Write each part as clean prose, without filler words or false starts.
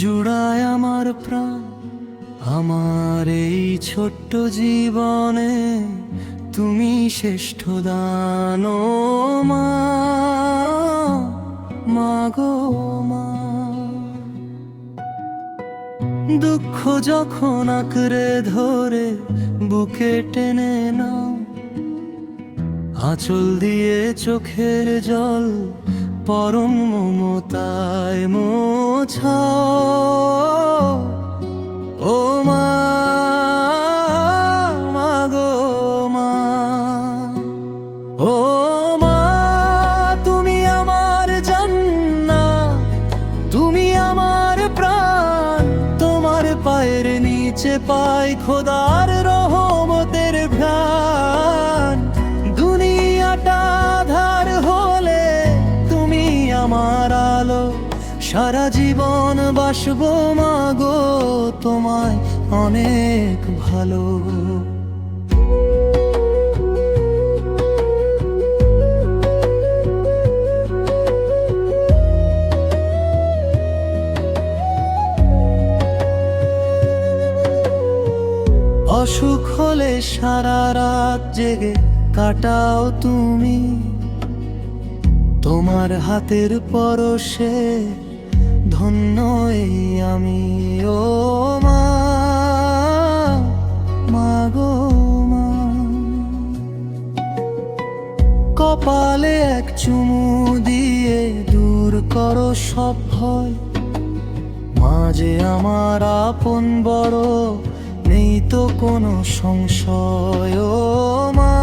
জুড়ায় আমার প্রাণ। আমার এই ছোট্ট জীবনে তুমি শ্রেষ্ঠ দান ও মা, মাগো মা। দুঃখ যখন আঁকড়ে ধরে বুকে টেনে নাও, আঁচল দিয়ে চোখের জল পরম মমতায় মোছাও। ও মা, মাগো মা। ও মা, তুমি আমার জান্নাত, তুমি আমার প্রাণ। তোমার পায়ের নিচে পাই খোদার রহমতের ঘ্রাণ। দুনিয়াটা আঁধার হলে তুমি আমার আলো, সারা জীবন বাসবো মাগো তোমায় অনেক ভালো। অসুখ হলে সারা রাত জেগে কাটাও তুমি, তোমার হাতের পরশে ধন্য এই আমি। ও মা, মাগো মা। কপালে এক চুমু দিয়ে দূর করো সব ভয়, মাঝে আমার আপন বড় নেই তো কোনো সংশয়। ও মা,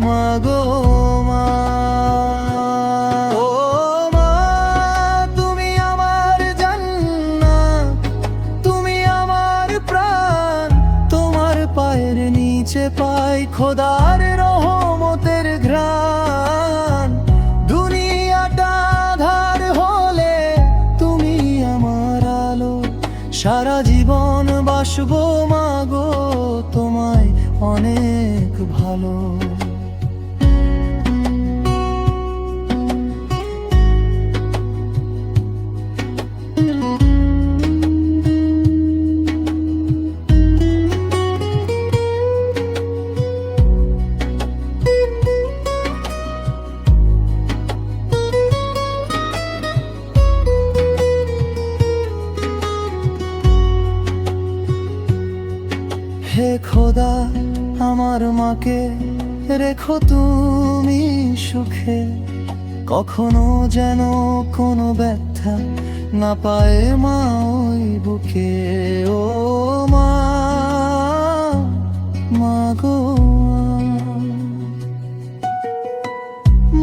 মাগো মা। ও মা, তুমি আমার জান্নাত, তুমি আমার প্রাণ। তোমার পায়ের নিচে পাই খোদার রহমতের ঘ্রাণ। দুনিয়াটা আঁধার হলে তুমি আমার আলো, সারা জীবন বাসবো মাগো তোমায় অনেক ভালো। হে খোদা, আমার মাকে রেখো তুমি সুখে, কখনো যেন কোনো ব্যথা না পায় মা ওই বুকে। ও মা, মাগো মা।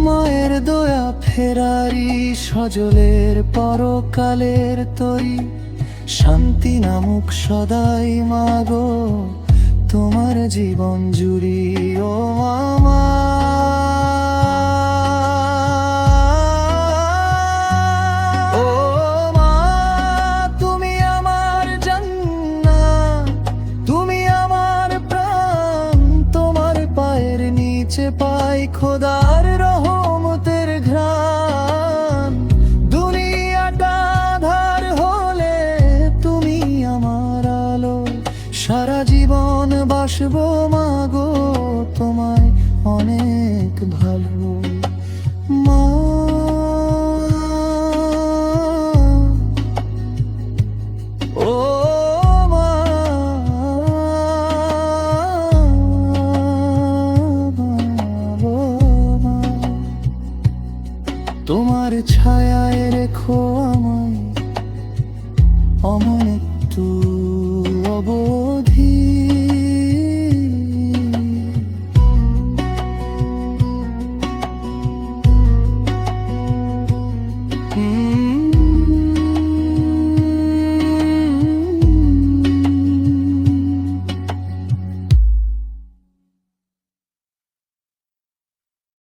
মায়ের দয়া ফেরারি সজলের পরকালের তরি, শান্তি নামুক সদাই মাগো তোমার জীবন জুড়ি। ও মা, ও মা, তুমি আমার জান্নাত, তুমি আমার প্রাণ। তোমার পায়ের নিচে পাই খোদার রহমতের ঘ্রাণ। দুনিয়াটা আঁধার হলে তুমি আমার আলো, সারা জীবন বাসবো।